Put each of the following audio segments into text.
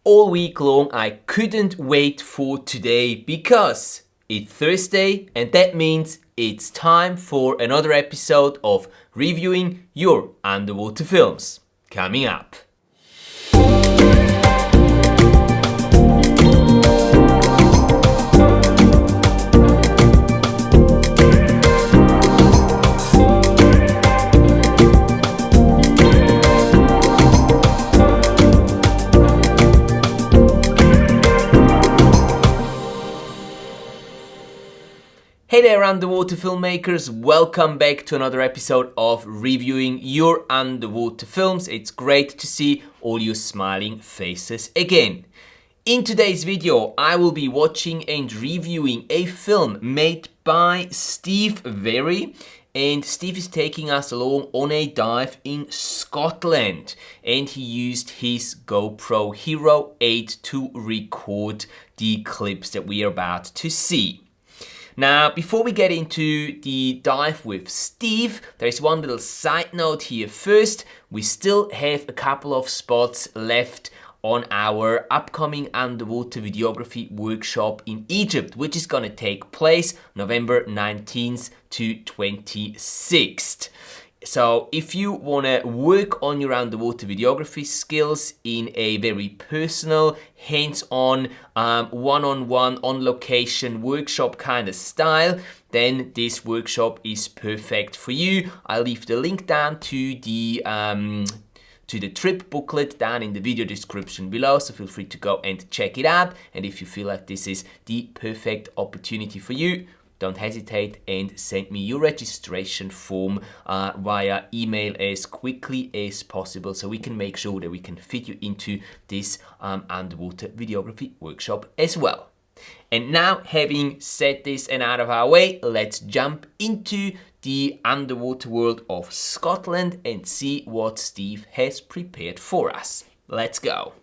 all week long. I couldn't wait for today because it's Thursday and that means it's time for another episode of reviewing your underwater films. Coming up. Hey there underwater filmmakers, welcome back to another episode of reviewing your underwater films. It's great to see all your smiling faces again. In today's video I will be watching and reviewing a film made by Steve Very, and Steve is taking us along on a dive in Scotland, and he used his GoPro Hero 8 to record the clips that we are about to see. Now, before we get into the dive with Steve, there is one little side note here. First, we still have a couple of spots left on our upcoming underwater videography workshop in Egypt, which is going to take place November 19th to 26th. So if you want to work on your underwater videography skills in a very personal, hands-on, one-on-one, on-location workshop kind of style, then this workshop is perfect for you. I'll leave the link down to the trip booklet down in the video description below, so feel free to go and check it out. And if you feel like this is the perfect opportunity for you, don't hesitate and send me your registration form via email as quickly as possible so we can make sure that we can fit you into this underwater videography workshop as well. And now, having said this and out of our way, let's jump into the underwater world of Scotland and see what Steve has prepared for us. Let's go.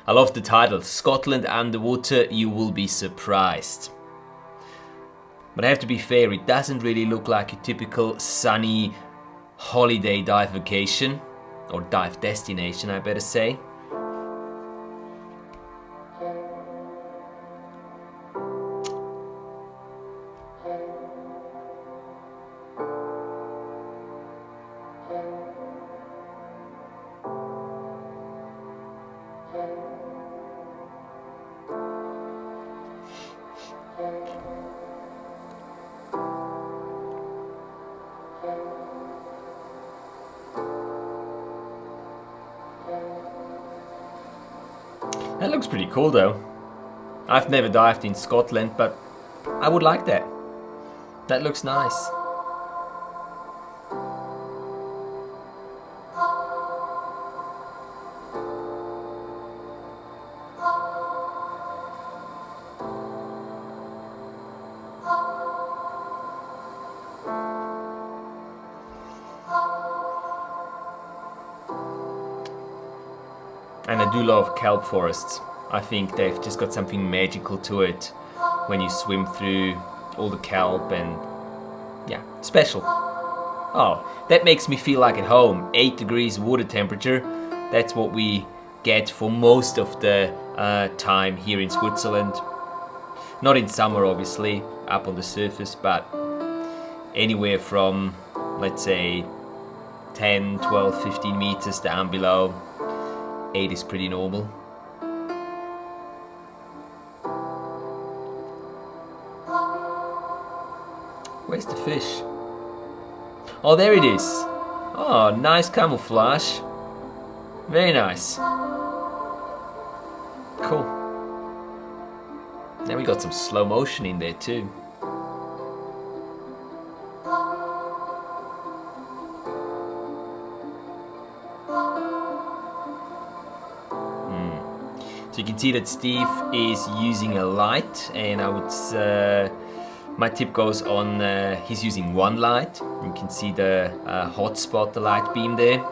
I love the title, Scotland Underwater, You Will Be Surprised. But I have to be fair, it doesn't really look like a typical sunny holiday dive vacation, or dive destination I better say. That looks pretty cool though. I've never dived in Scotland, but I would like that. That looks nice. And I do love kelp forests. I think they've just got something magical to it when you swim through all the kelp, and yeah, special. Oh, that makes me feel like at home. 8 degrees water temperature. That's what we get for most of the time here in Switzerland. Not in summer obviously, up on the surface, but anywhere from, let's say, 10, 12, 15 meters down below. 8 is pretty normal. Where's the fish? Oh, there it is. Oh, nice camouflage. Very nice. Cool. Now we got some slow motion in there too. So you can see that Steve is using a light, and I would, my tip goes on, he's using one light. You can see the hot spot, the light beam there.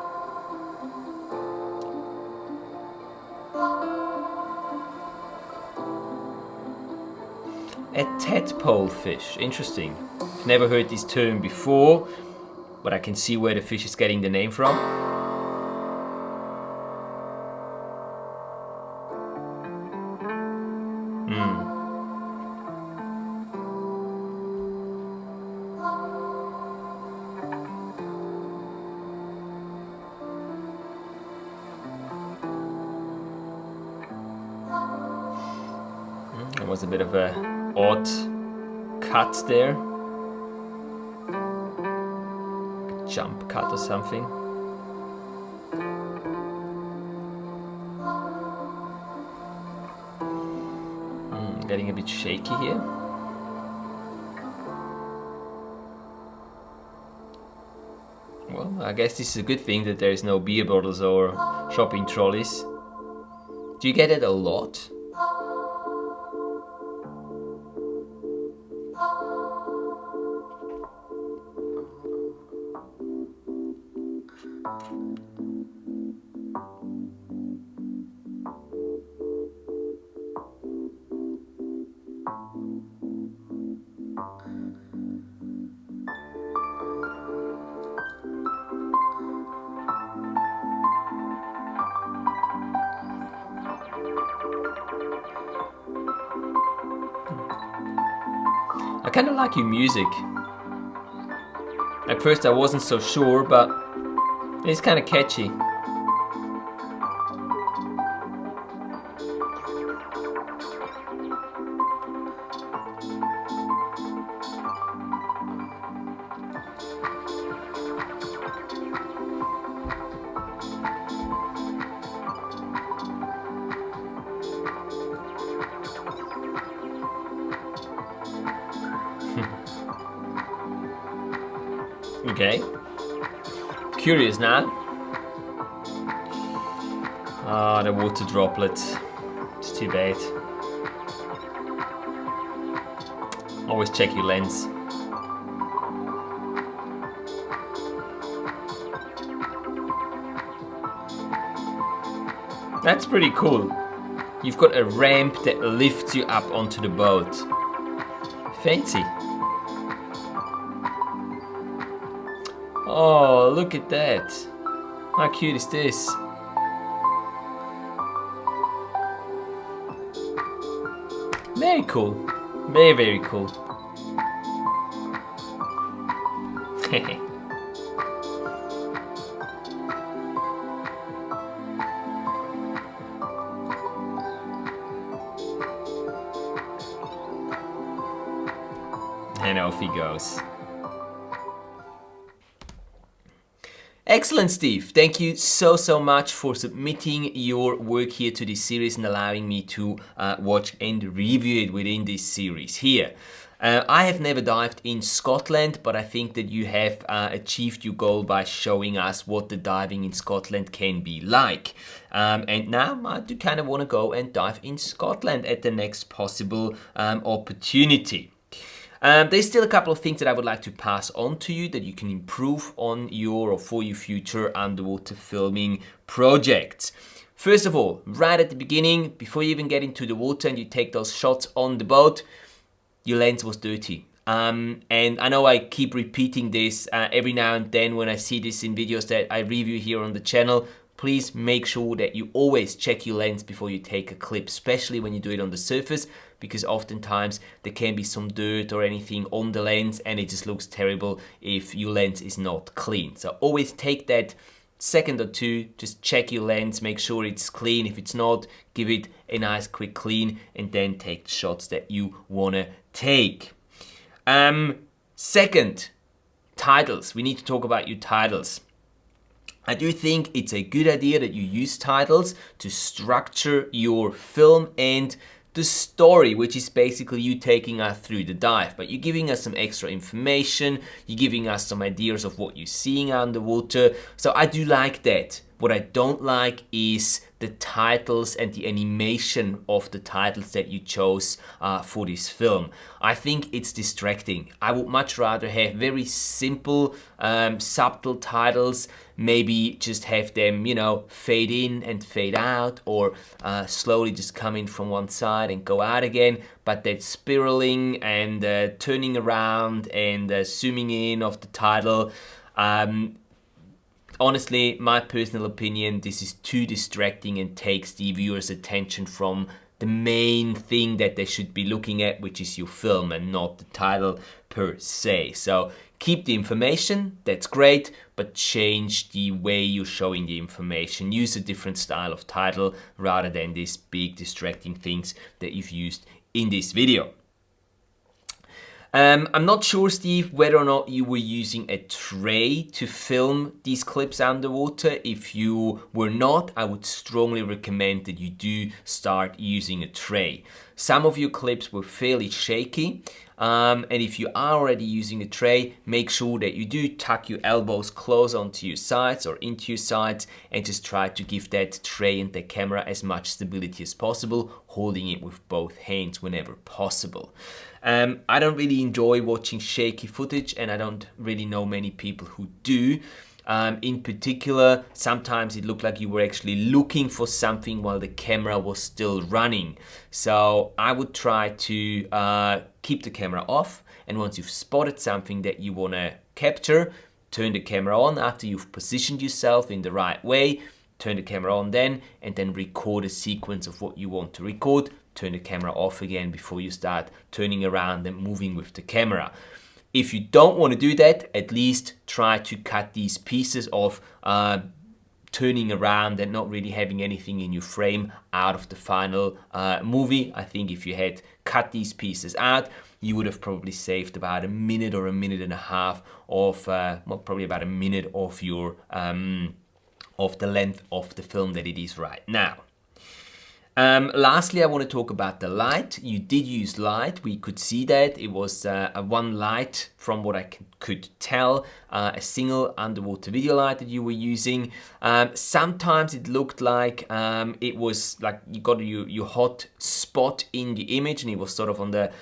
A tadpole fish, interesting. I've never heard this term before. but I can see where the fish is getting the name from. There was a bit of a odd cut there. Jump cut or something. Getting a bit shaky here. Well, I guess this is a good thing that there is no beer bottles or shopping trolleys. Do you get it a lot? I kind of like your music. At first I wasn't so sure, but it's kind of catchy. Okay. Curious now. Ah, the water droplet. It's too bad. Always check your lens. That's pretty cool. You've got a ramp that lifts you up onto the boat. Fancy. Oh, look at that. How cute is this? Very cool. Very, very cool. And off he goes. Excellent, Steve. Thank you so much for submitting your work here to this series and allowing me to watch and review it within this series here. I have never dived in Scotland, but I think that you have achieved your goal by showing us what the diving in Scotland can be like. And now I do kind of want to go and dive in Scotland at the next possible opportunity. There's still a couple of things that I would like to pass on to you that you can improve on your or for your future underwater filming projects. First of all, right at the beginning, before you even get into the water and you take those shots on the boat, your lens was dirty. And I know I keep repeating this every now and then when I see this in videos that I review here on the channel. Please make sure that you always check your lens before you take a clip, especially when you do it on the surface, because oftentimes there can be some dirt or anything on the lens and it just looks terrible if your lens is not clean. So always take that second or two, just check your lens, make sure it's clean. If it's not, give it a nice quick clean and then take the shots that you want to take. Second, titles. We need to talk about your titles. I do think it's a good idea that you use titles to structure your film and the story, which is basically you taking us through the dive, but you're giving us some extra information, you're giving us some ideas of what you're seeing underwater. So I do like that. What I don't like is the titles and the animation of the titles that you chose for this film. I think it's distracting. I would much rather have very simple, subtle titles, maybe just have them, you know, fade in and fade out, or slowly just come in from one side and go out again, but that spiraling and turning around and zooming in of the title, Honestly, my personal opinion, this is too distracting and takes the viewer's attention from the main thing that they should be looking at, which is your film and not the title per se. So keep the information, that's great, but change the way you're showing the information. Use a different style of title rather than these big distracting things that you've used in this video. I'm not sure, Steve, whether or not you were using a tray to film these clips underwater. If you were not, I would strongly recommend that you do start using a tray. Some of your clips were fairly shaky, and if you are already using a tray, make sure that you do tuck your elbows close onto your sides or into your sides and just try to give that tray and the camera as much stability as possible, holding it with both hands whenever possible. I don't really enjoy watching shaky footage, and I don't really know many people who do. In particular, sometimes it looked like you were actually looking for something while the camera was still running. So I would try to keep the camera off, and once you've spotted something that you want to capture, turn the camera on after you've positioned yourself in the right way, turn the camera on then, and then record a sequence of what you want to record. Turn the camera off again before you start turning around and moving with the camera. If you don't want to do that, at least try to cut these pieces of turning around and not really having anything in your frame out of the final movie. I think if you had cut these pieces out, you would have probably saved about a minute or a minute and a half of, well, probably about a minute of your of the length of the film that it is right now. Lastly, I want to talk about the light. You did use light. We could see that it was a one light from what I could tell, a single underwater video light that you were using. Sometimes it looked like it was like you got your hot spot in the image, and it was sort of on the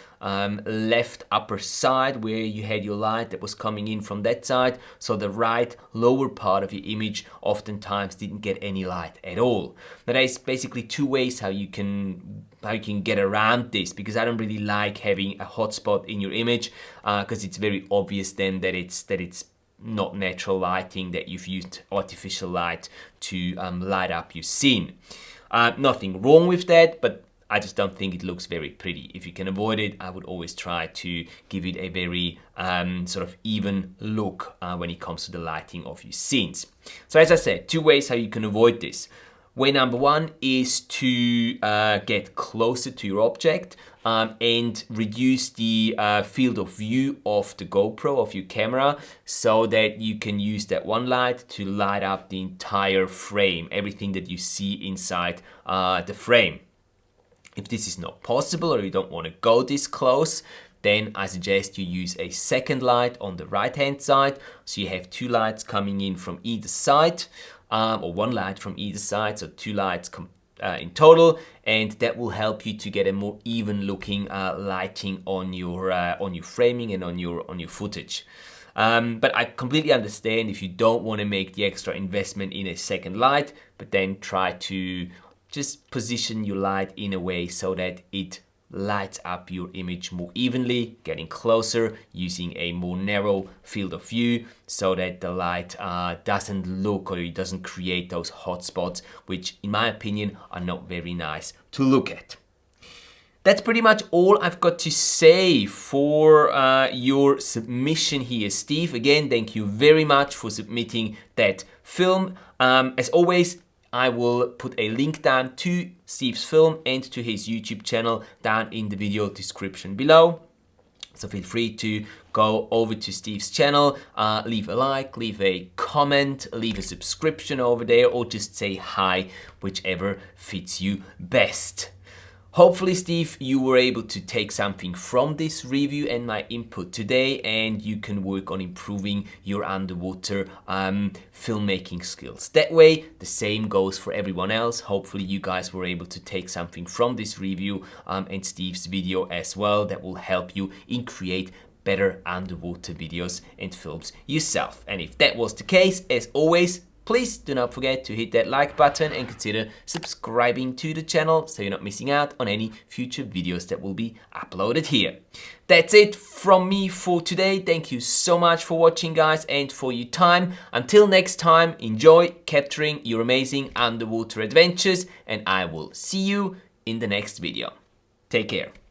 left upper side where you had your light that was coming in from that side. So the right lower part of your image oftentimes didn't get any light at all. Now there's basically two ways how you can get around this, because I don't really like having a hot spot in your image, because it's very obvious then that it's not natural lighting, that you've used artificial light to light up your scene. Nothing wrong with that, but I just don't think it looks very pretty. If you can avoid it, I would always try to give it a very sort of even look when it comes to the lighting of your scenes. So as I said, two ways how you can avoid this. Way number one is to get closer to your object and reduce the field of view of the GoPro, of your camera, so that you can use that one light to light up the entire frame, everything that you see inside the frame. If this is not possible, or you don't want to go this close, then I suggest you use a second light on the right hand side. So you have two lights coming in from either side, or one light from either side, so two lights in total, and that will help you to get a more even looking lighting on your framing and on your footage. But I completely understand if you don't want to make the extra investment in a second light, but then try to just position your light in a way so that it lights up your image more evenly, getting closer, using a more narrow field of view so that the light doesn't look, or it doesn't create those hot spots, which in my opinion are not very nice to look at. That's pretty much all I've got to say for your submission here, Steve. Again, thank you very much for submitting that film. As always, I will put a link down to Steve's film and to his YouTube channel down in the video description below. So feel free to go over to Steve's channel, leave a like, leave a comment, leave a subscription over there, or just say hi, whichever fits you best. Hopefully, Steve, you were able to take something from this review and my input today, and you can work on improving your underwater filmmaking skills. That way, the same goes for everyone else. Hopefully, you guys were able to take something from this review and Steve's video as well that will help you in create better underwater videos and films yourself. And if that was the case, as always, please do not forget to hit that like button and consider subscribing to the channel so you're not missing out on any future videos that will be uploaded here. That's it from me for today. Thank you so much for watching, guys, and for your time. Until next time, enjoy capturing your amazing underwater adventures, and I will see you in the next video. Take care.